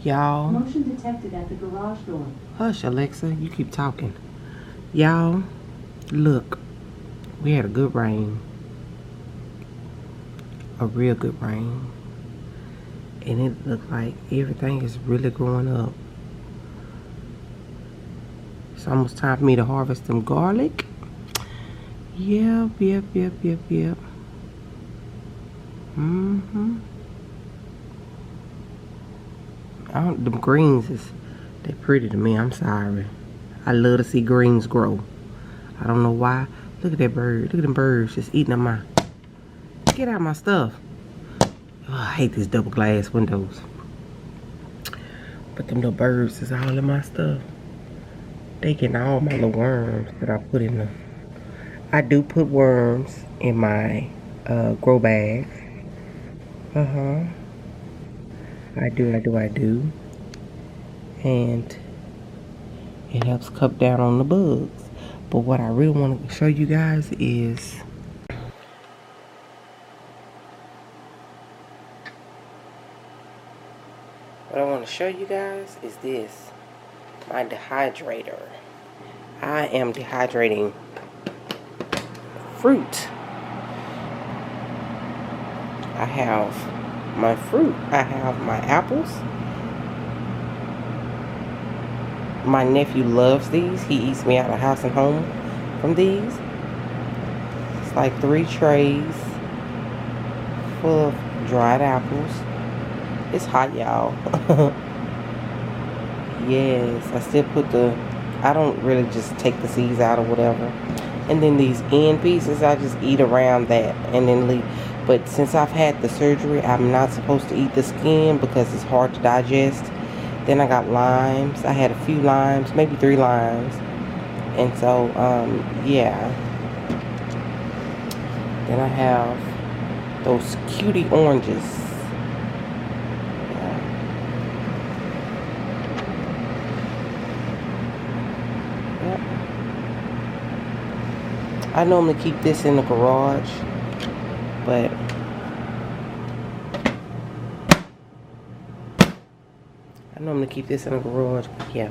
Y'all. Motion detected at the garage door. Hush, Alexa. You keep talking. Y'all, look. We had a good rain. A real good rain. And it looked like everything is really growing up. It's almost time for me to harvest them garlic. Yep. Them greens they pretty to me. I'm sorry. I love to see greens grow. I don't know why. Look at that bird. Look at them birds just eating up my. Get out my stuff. Oh, I hate these double glass windows. But them little birds is all in my stuff. They getting all my little worms that I put in them. I do put worms in my grow bag. I do. And it helps cut down on the bugs. But what I really want to show you guys is this. My dehydrator. I am dehydrating fruit. I have my fruit. I have my apples. My nephew loves these. He eats me out of house and home from these. It's like 3 trays full of dried apples. It's hot, y'all. Yes, I still put I don't really just take the seeds out or whatever. And then these end pieces, I just eat around that and then leave. But since I've had the surgery, I'm not supposed to eat the skin because it's hard to digest. Then I got limes. I had a few limes, maybe 3 limes. And so, yeah. Then I have those cutie oranges. I normally keep this in the garage, but yeah.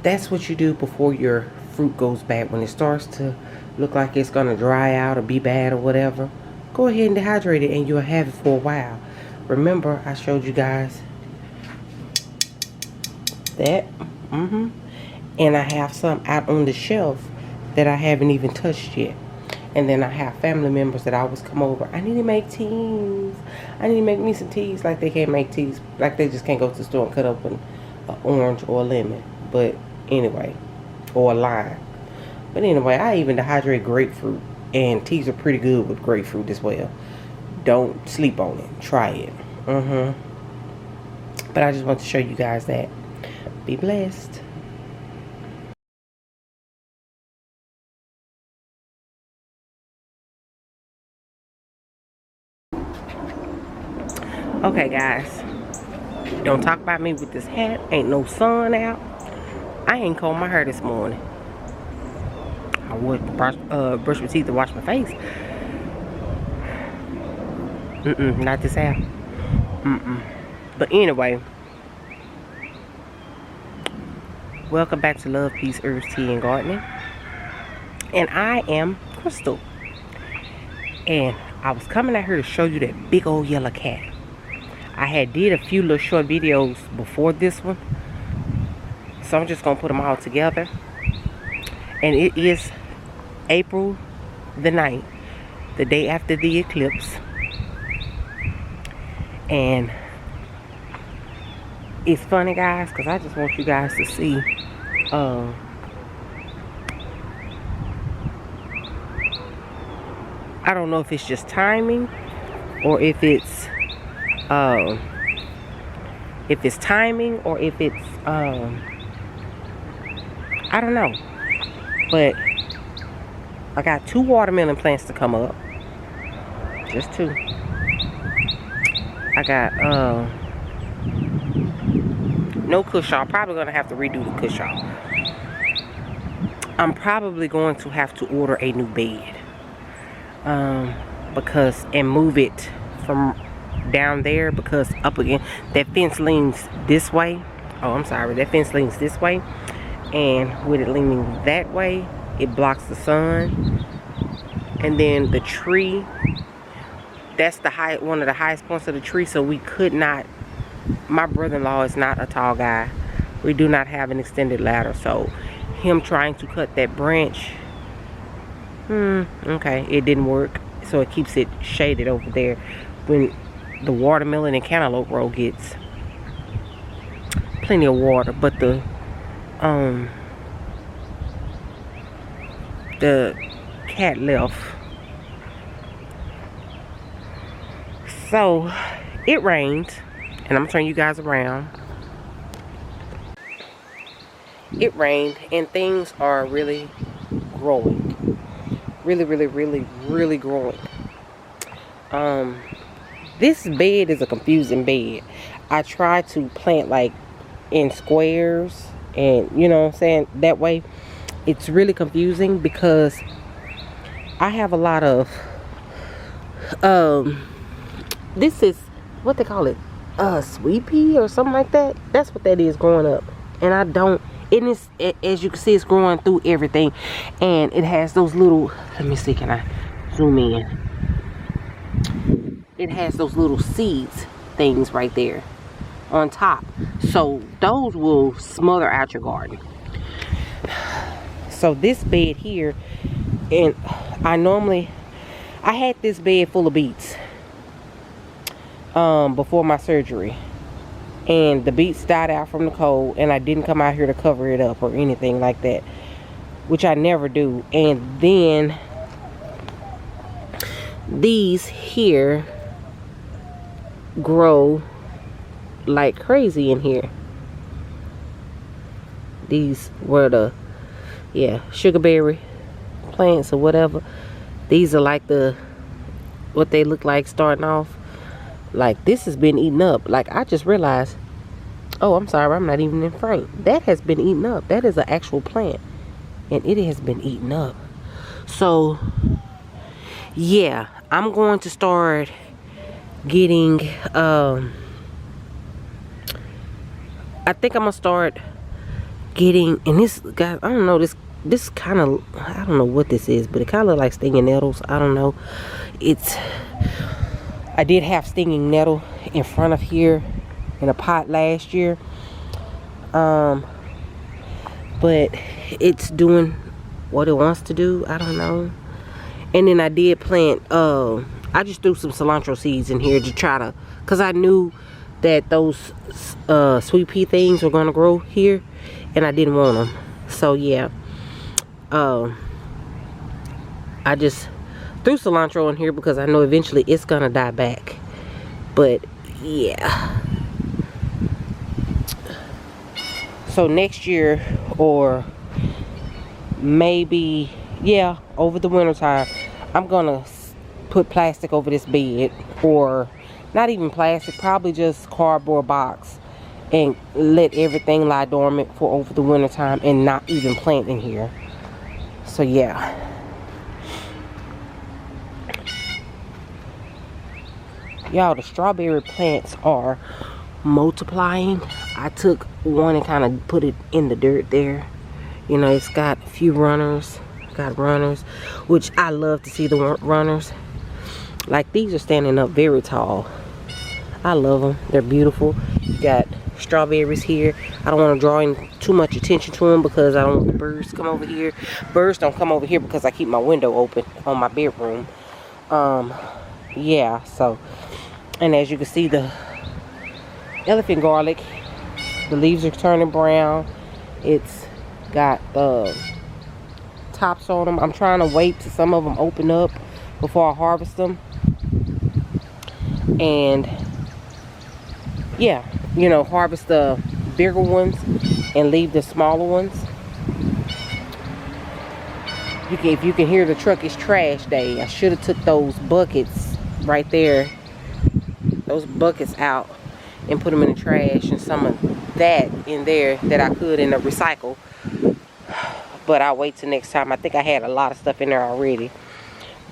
That's what you do before your fruit goes bad. When it starts to look like it's gonna dry out or be bad or whatever, go ahead and dehydrate it and you'll have it for a while. Remember, I showed you guys that. And I have some out on the shelf that I haven't even touched yet. And then I have family members that always come over. I need to make teas. I need to make me some teas. Like they can't make teas. Like they just can't go to the store and cut up an orange or a lemon. But anyway, or a lime. But anyway, I even dehydrate grapefruit. And teas are pretty good with grapefruit as well. Don't sleep on it. Try it. But I just want to show you guys that. Be blessed. Okay, guys. Don't talk about me with this hat. Ain't no sun out. I ain't combed my hair this morning. I would brush my teeth and wash my face. Not this hair. But anyway. Welcome back to Love, Peace, Herbs, Tea, and Gardening. And I am Crystal. And I was coming out here to show you that big old yellow cat. I had did a few little short videos before this one. So I'm just going to put them all together. And it is April the 9th. The day after the eclipse. And it's funny, guys, because I just want you guys to see. I don't know if it's just timing or if it's timing or if it's I don't know. But I got 2 watermelon plants to come up. Just 2. I got no cushion. I'm probably gonna have to redo the cushion. I'm probably going to have to order a new bed. Because and move it from down there because up again, that fence leans this way. Oh, I'm sorry, that fence leans this way. And with it leaning that way, it blocks the sun. And then the tree, that's the one of the highest points of the tree, so we could not, my brother-in-law is not a tall guy. We do not have an extended ladder, so him trying to cut that branch, okay, it didn't work. So it keeps it shaded over there when the watermelon and cantaloupe row gets plenty of water. But the cat left. So it rained, and I'm gonna turn you guys around. It rained, and things are really growing. Really growing. This bed is a confusing bed. I try to plant like in squares, and you know what I'm saying, that way it's really confusing because I have a lot of this is what they call it, sweet pea or something like that. That's what that is growing up, and I don't. And it's, as you can see, it's growing through everything, and it has those little, let me see, can I zoom in? It has those little seeds things right there on top, so those will smother out your garden. So this bed here, and I had this bed full of beets before my surgery, and the beets died out from the cold, and I didn't come out here to cover it up or anything like that, which I never do. And then these here grow like crazy in here. These were the sugarberry plants or whatever. These are like what they look like starting off. Like, this has been eaten up. Like, I just realized, oh, I'm sorry, I'm not even in frame. That has been eaten up. That is an actual plant, and it has been eaten up. So yeah, I'm going to start getting I think I'm gonna start getting, and this guy, I don't know, this kind of, I don't know what this is, but it kind of looks like stinging nettles. I don't know. I did have stinging nettle in front of here in a pot last year, but it's doing what it wants to do. I don't know. And then I did plant, I just threw some cilantro seeds in here to try to, because I knew that those sweet pea things were going to grow here, and I didn't want them. So yeah, I just threw cilantro in here because I know eventually it's gonna die back. But yeah, so next year, or maybe, yeah, over the winter time, I'm gonna put plastic over this bed, or not even plastic, probably just cardboard box, and let everything lie dormant for over the winter time and not even plant in here. So yeah. Y'all, the strawberry plants are multiplying. I took one and kind of put it in the dirt there. You know, it's got a few runners. Got runners, which I love to see the runners. Like, these are standing up very tall. I love them. They're beautiful. You got strawberries here. I don't want to draw in too much attention to them because I don't want the birds to come over here. Birds don't come over here because I keep my window open on my bedroom. Yeah, so, and as you can see, the elephant garlic, the leaves are turning brown. It's got tops on them. I'm trying to wait till some of them open up before I harvest them. And yeah, you know, harvest the bigger ones and leave the smaller ones. If you can hear the truck, it's trash day. I should have took those buckets right there, those buckets out, and put them in the trash, and some of that in there that I could in the recycle. But I'll wait till next time. I think I had a lot of stuff in there already.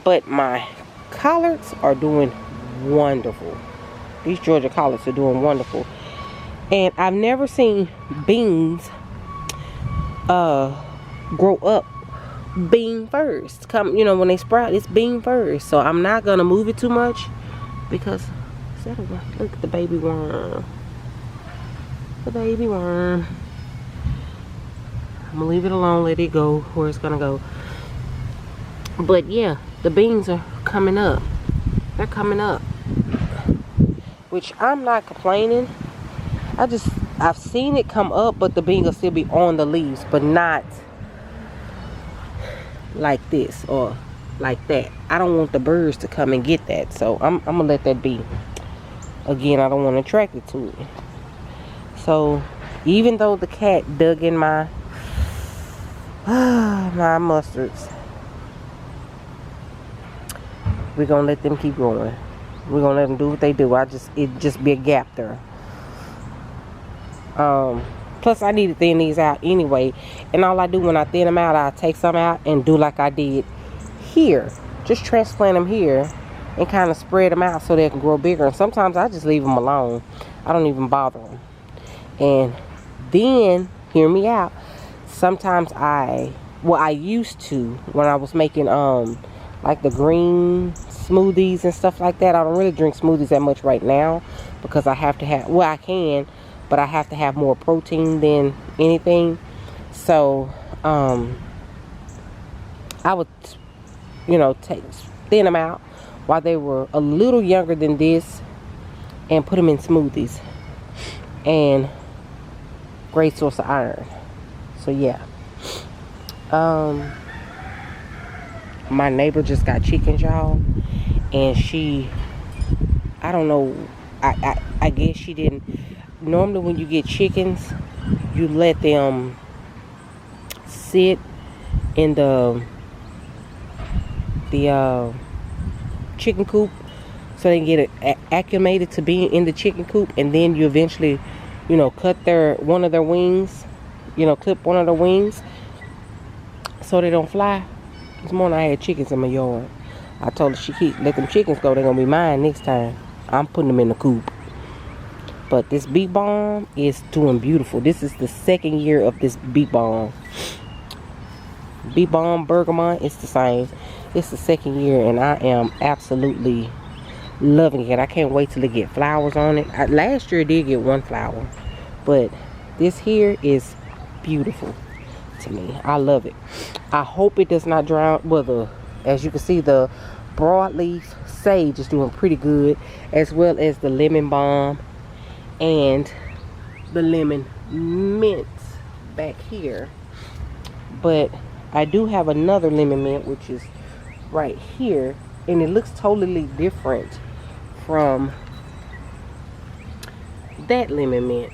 But my collards are doing wonderful. These Georgia collards are doing wonderful. And I've never seen beans grow up bean first. Come, you know, when they sprout, it's bean first. So I'm not gonna move it too much because look at the baby worm. The baby worm. I'm gonna leave it alone, let it go where it's gonna go. But yeah, the beans are coming up. They're coming up, which I'm not complaining. I've seen it come up, but the beans will still be on the leaves, but not like this or like that. I don't want the birds to come and get that, so I'm gonna let that be. Again, I don't want to attract it to it. So even though the cat dug in my mustards, we're gonna let them keep growing. We're gonna let them do what they do. It just be a gap there. Plus I need to thin these out anyway, and all I do when I thin them out, I take some out and do like I did here. Just transplant them here and kind of spread them out so they can grow bigger. And sometimes I just leave them alone. I don't even bother them. And then, hear me out, sometimes I used to, when I was making like the green smoothies and stuff like that. I don't really drink smoothies that much right now because I have to have, well, I can, but I have to have more protein than anything. So I would, you know, thin them out while they were a little younger than this and put them in smoothies. And great source of iron. So yeah. My neighbor just got chickens, y'all, and I don't know, I guess she didn't. Normally when you get chickens, you let them sit in the chicken coop so they can get acclimated to being in the chicken coop, and then you eventually, you know, cut one of their wings, you know, clip one of their wings so they don't fly. This morning I had chickens in my yard. I told her let them chickens go, they're gonna be mine next time. I'm putting them in the coop. But this bee balm is doing beautiful. This is the second year of this bee balm. Bee balm, bergamot, it's the same. It's the second year, and I am absolutely loving it. I can't wait till it get flowers on it. Last year it did get one flower, but this here is beautiful to me. I love it. I hope it does not drown. Well, as you can see, the broadleaf sage is doing pretty good, as well as the lemon balm and the lemon mint back here. But I do have another lemon mint, which is right here, and it looks totally different from that lemon mint.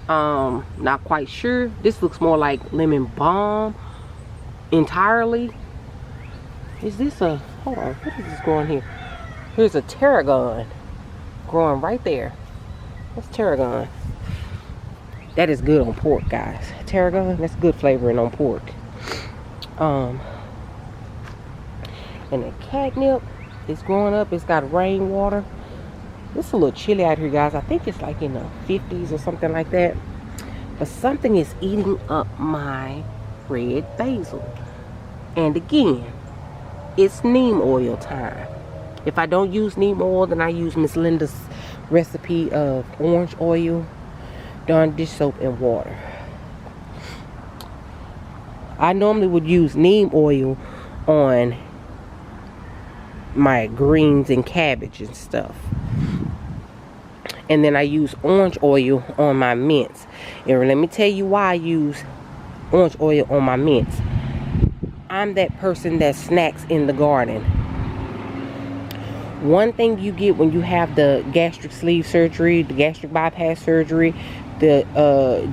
Not quite sure. This looks more like lemon balm entirely. Is this a, hold on, what is this growing here? Here's a tarragon growing right there. That's tarragon. That is good on pork, guys. Tarragon, that's good flavoring on pork. And the catnip is growing up. It's got rainwater. It's a little chilly out here, guys. I think it's like in the 50s or something like that. But something is eating up my red basil. And again, it's neem oil time. If I don't use neem oil, then I use Miss Linda's recipe of orange oil, Dawn dish soap, and water. I normally would use neem oil on my greens and cabbage and stuff, and then I use orange oil on my mints. And let me tell you why I use orange oil on my mints. I'm that person that snacks in the garden. One thing you get when you have the gastric sleeve surgery, the gastric bypass surgery, the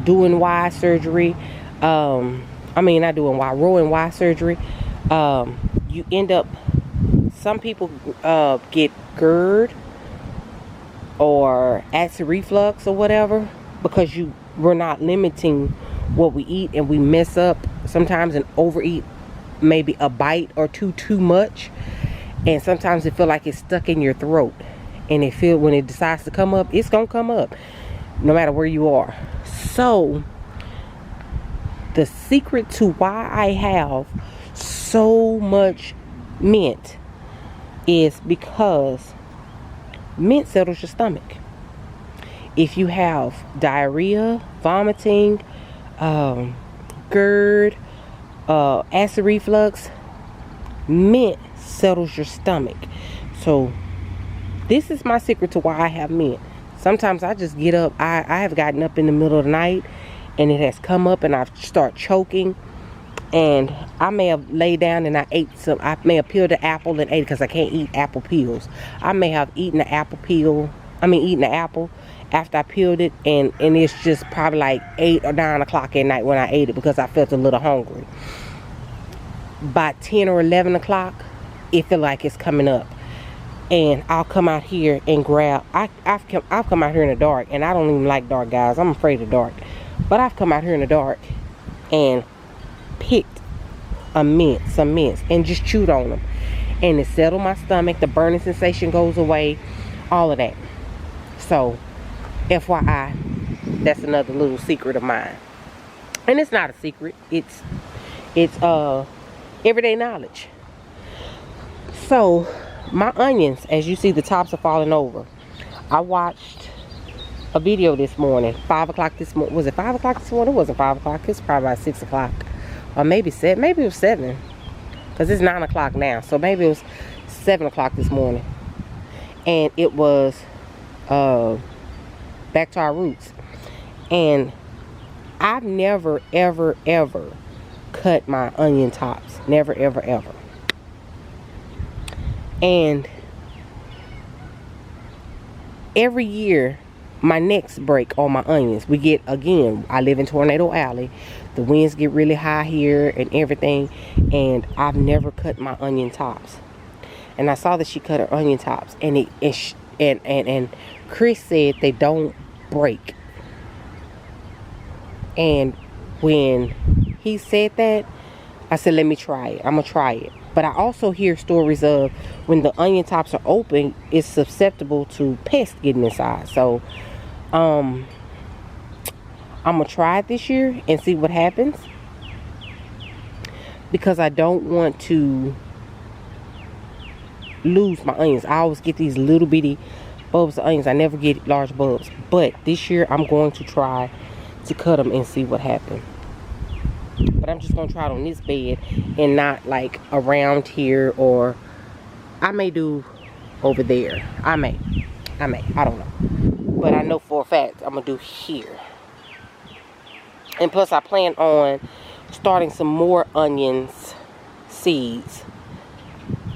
Roux-en-Y surgery, Roux-en-Y surgery, you end up, some people get GERD or acid reflux or whatever, because we're not limiting what we eat, and we mess up sometimes and overeat maybe a bite or two too much, and sometimes it feel like it's stuck in your throat. and when it decides to come up, it's gonna come up no matter where you are. So the secret to why I have so much mint is because mint settles your stomach. If you have diarrhea, vomiting, GERD, acid reflux, mint settles your stomach. So this is my secret to why I have mint. Sometimes I just get up. I have gotten up in the middle of the night and it has come up and I start choking. And I may have laid down and I may have peeled the apple and ate it because I can't eat apple peels. I may have eaten the apple after I peeled it, and it's just probably like 8 or 9 o'clock at night when I ate it because I felt a little hungry. By 10 or 11 o'clock, it feel like it's coming up. And I'll come out here and grab, I've come out here in the dark, and I don't even like dark, guys. I'm afraid of dark. But I've come out here in the dark and picked some mints, and just chewed on them. And it settled my stomach. The burning sensation goes away. All of that. So, FYI, that's another little secret of mine. And it's not a secret. It's everyday knowledge. So, my onions, as you see, the tops are falling over. I watched a video this morning, 5 o'clock this morning. Was it 5 o'clock this morning? It wasn't 5 o'clock. It's probably about 6 o'clock. Or maybe 7. Maybe it was 7. Because it's 9 o'clock now. So maybe it was 7 o'clock this morning. And it was back to our roots. And I've never, ever, ever cut my onion tops. Never, ever, ever. And every year, my necks break on my onions. We get, again, I live in Tornado Alley. The winds get really high here and everything. And I've never cut my onion tops. And I saw that she cut her onion tops. And and Chris said they don't break. And when he said that, I said, let me try it. I'm going to try it. But I also hear stories of when the onion tops are open, it's susceptible to pests getting inside. So, I'm going to try it this year and see what happens. Because I don't want to lose my onions. I always get these little bitty bulbs of onions. I never get large bulbs. But this year, I'm going to try to cut them and see what happens. But I'm just going to try it on this bed and not like around here, or I may do over there. I may. I don't know. But I know for a fact I'm going to do here. And plus I plan on starting some more onions seeds.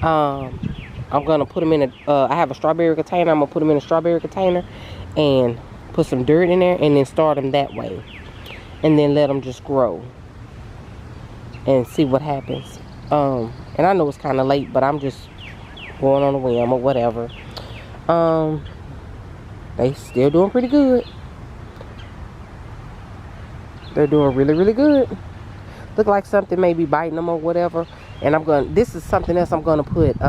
I'm going to put them in I have a strawberry container. I'm going to put them in a strawberry container and put some dirt in there and then start them that way. And then let them just grow. And see what happens. And I know it's kind of late, but I'm just going on a whim or whatever. They still doing pretty good. They're doing really, really good. Look like something may be biting them or whatever. And this is something else I'm going to put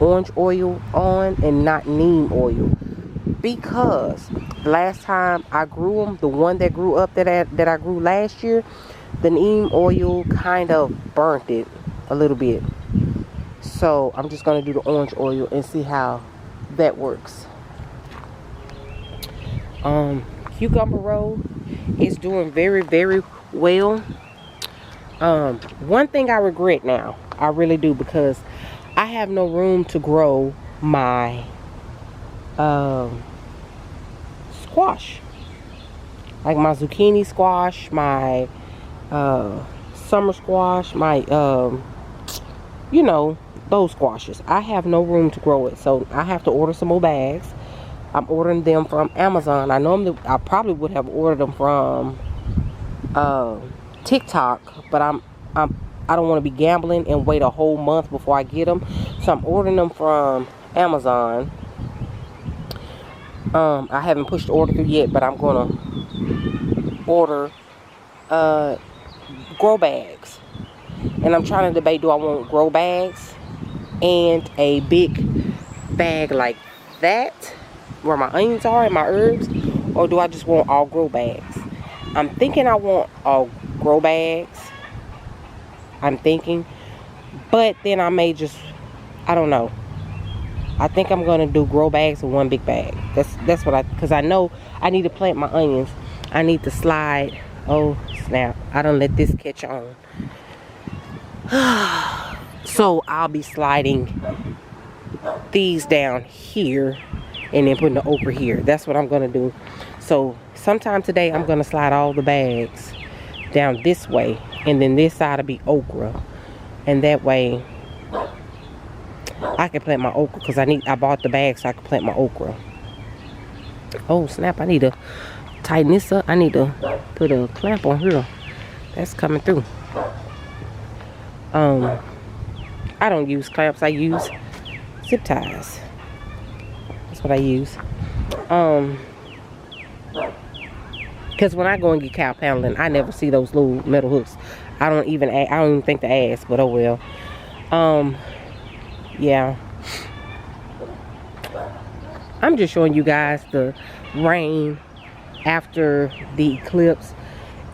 orange oil on and not neem oil. Because last time I grew them, the one that grew up that I grew last year, the neem oil kind of burnt it a little bit. So I'm just going to do the orange oil and see how that works. Cucumber roll is doing very, very well. One thing I regret now, I really do, because I have no room to grow my squash. Like my zucchini squash, my summer squash, my you know, those squashes. I have no room to grow it, so I have to order some more bags. I'm ordering them from Amazon. I probably would have ordered them from TikTok, but I don't want to be gambling and wait a whole month before I get them, so I'm ordering them from Amazon. I haven't pushed the order through yet, but I'm gonna order grow bags. And I'm trying to debate, do I want grow bags and a big bag like that where my onions are and my herbs, or do I just want all grow bags? I'm thinking I want all grow bags. I'm thinking, but then I may just, I don't know. I think I'm gonna do grow bags with one big bag. That's what because I know I need to plant my onions. I need to slide. Oh snap! I don't let this catch on. So I'll be sliding these down here and then putting the okra here. That's what I'm gonna do. So sometime today I'm gonna slide all the bags down this way, and then this side will be okra, and that way I can plant my okra because I bought the bag so I can plant my okra. Oh snap, I need to tighten this up. I need to put a clamp on here. That's coming through. I don't use clamps, I use zip ties. That's what I use. Because when I go and get cow paddling, I never see those little metal hooks. I don't even think to ask, but oh well. Yeah. I'm just showing you guys the rain after the eclipse,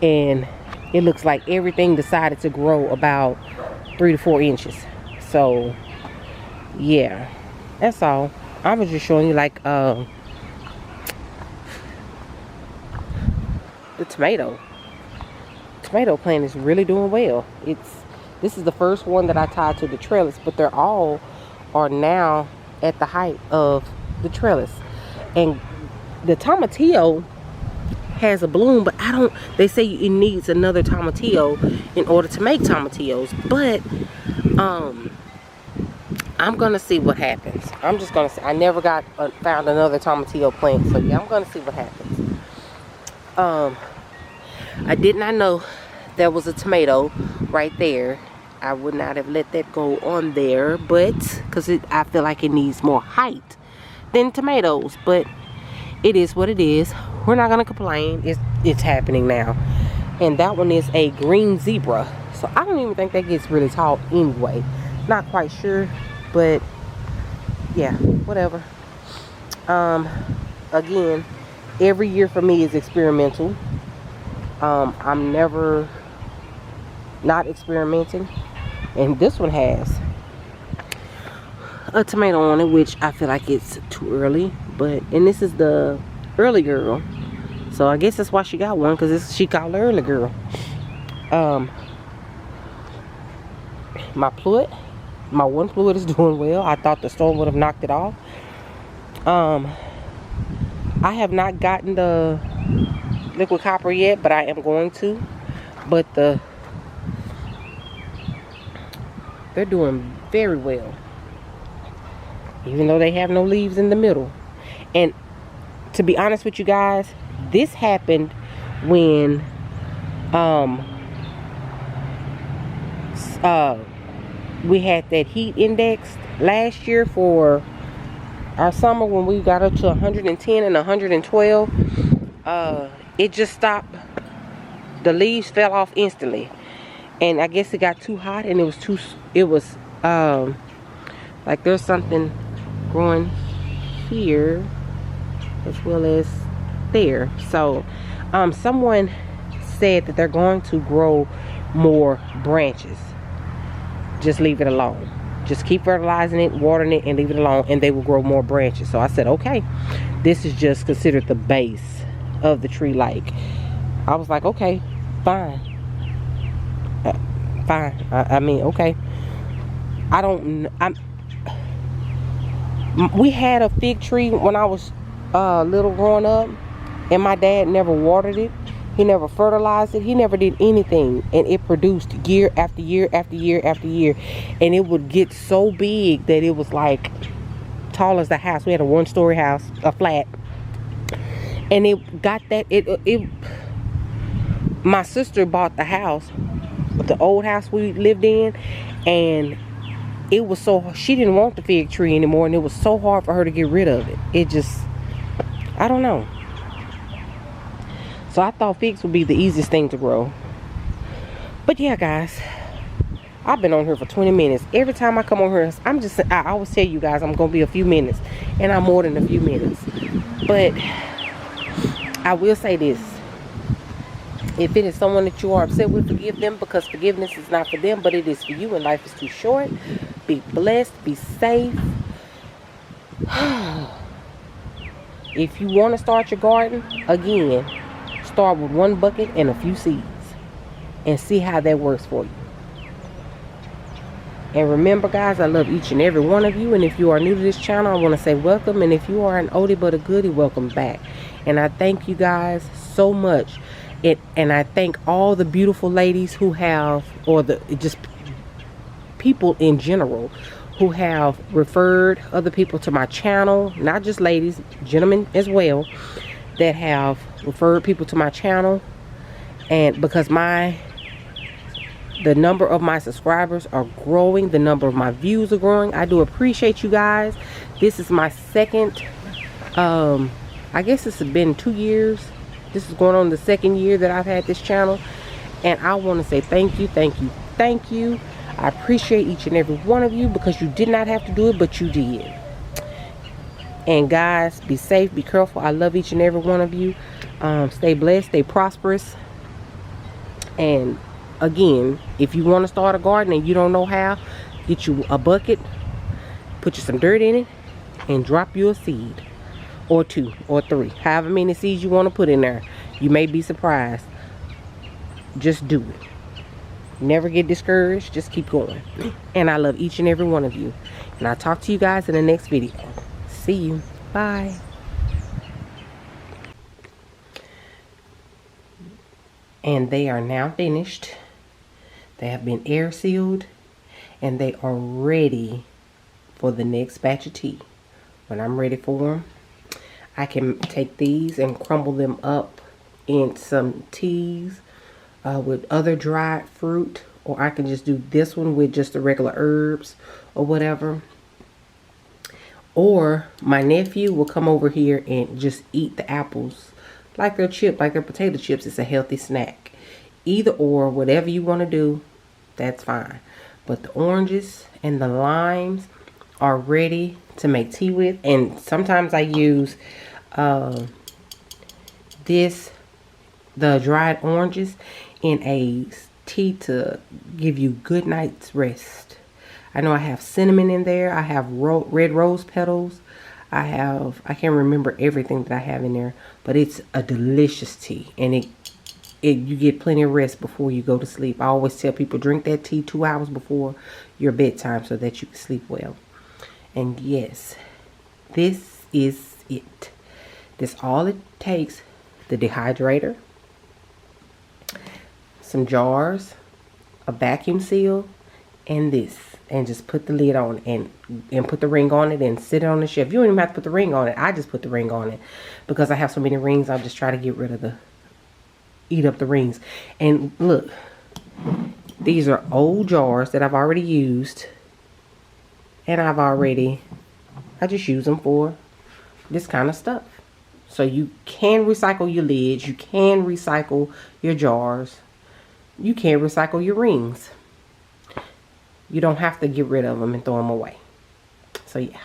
and it looks like everything decided to grow about 3 to 4 inches. So yeah, that's all. I was just showing you like the tomato plant is really doing well. This is the first one that I tied to the trellis, but they're all are now at the height of the trellis. And the tomatillo has a bloom, but they say it needs another tomatillo in order to make tomatillos. But I'm gonna see what happens. I'm just gonna see. I never found another tomatillo plant, so yeah, I'm gonna see what happens. I did not know there was a tomato right there. I would not have let that go on there, but because I feel like it needs more height than tomatoes. But it is what it is. We're not gonna complain. It's happening now. And that one is a green zebra, so I don't even think that gets really tall anyway. Not quite sure, but yeah, whatever. Again, every year for me is experimental. I'm never not experimenting, and this one has a tomato on it, which I feel like it's too early, and this is the early girl, so I guess that's why she got one, because she called her early girl. My one fluid is doing well. I thought the storm would have knocked it off. I have not gotten the liquid copper yet, but I am going to. But they're doing very well, even though they have no leaves in the middle. And to be honest with you guys, this happened when we had that heat index last year for our summer, when we got up to 110 and 112. It just stopped. The leaves fell off instantly, and I guess it got too hot, and it was like there's something growing here as well as there. So someone said that they're going to grow more branches. Just leave it alone. Just keep fertilizing it, watering it, and leave it alone, and they will grow more branches. So I said, okay, this is just considered the base of the tree. Like, I was like, okay, fine. Fine. I mean, okay. We had a fig tree when I was little growing up, and my dad never watered it. He never fertilized it. He never did anything, and it produced year after year after year after year, and it would get so big that it was like tall as the house. We had a 1-story house, a flat, and it got that. My sister bought the house, the old house we lived in, and it was she didn't want the fig tree anymore, and it was so hard for her to get rid of it. It just, I don't know. So I thought figs would be the easiest thing to grow. But yeah, guys, I've been on here for 20 minutes. Every time I come on here, I always tell you guys I'm going to be a few minutes. And I'm more than a few minutes. But I will say this. If it is someone that you are upset with, forgive them, because forgiveness is not for them, but it is for you, and life is too short. Be blessed. Be safe. If you want to start your garden, again, start with 1 bucket and a few seeds. And see how that works for you. And remember, guys, I love each and every one of you. And if you are new to this channel, I want to say welcome. And if you are an oldie but a goodie, welcome back. And I thank you guys so much. And I thank all the beautiful ladies who have, or just people in general, who have referred other people to my channel. Not just ladies, gentlemen as well, that have referred people to my channel. And because the number of my subscribers are growing, the number of my views are growing. I do appreciate you guys. This is my second, I guess it's been 2 years. This is going on the 2nd year that I've had this channel. And I want to say thank you, thank you, thank you. I appreciate each and every one of you, because you did not have to do it, but you did. And guys, be safe, be careful. I love each and every one of you. Stay blessed, stay prosperous. And again, if you want to start a garden and you don't know how, get you a bucket, put you some dirt in it, and drop you a seed. Or 2 or 3. However many seeds you want to put in there. You may be surprised. Just do it. Never get discouraged. Just keep going. And I love each and every one of you. And I'll talk to you guys in the next video. See you. Bye. And they are now finished. They have been air sealed. And they are ready for the next batch of tea. When I'm ready for them, I can take these and crumble them up in some teas with other dried fruit. Or I can just do this one with just the regular herbs or whatever. Or my nephew will come over here and just eat the apples like they're chips, like they're potato chips. It's a healthy snack. Either or, whatever you want to do, that's fine. But the oranges and the limes are ready to make tea with. And sometimes I use the dried oranges in a tea to give you good night's rest. I know I have cinnamon in there. I have red rose petals. I can't remember everything that I have in there, but it's a delicious tea, and you get plenty of rest before you go to sleep. I always tell people, drink that tea 2 hours before your bedtime so that you can sleep well. And yes, this is it. That's all it takes. The dehydrator, some jars, a vacuum seal, and this. And just put the lid on and put the ring on it and sit it on the shelf. You don't even have to put the ring on it. I just put the ring on it because I have so many rings. I'll just try to get rid of eat up the rings. And look, these are old jars that I've already used. And I just use them for this kind of stuff. So you can recycle your lids. You can recycle your jars. You can recycle your rings. You don't have to get rid of them and throw them away. So yeah.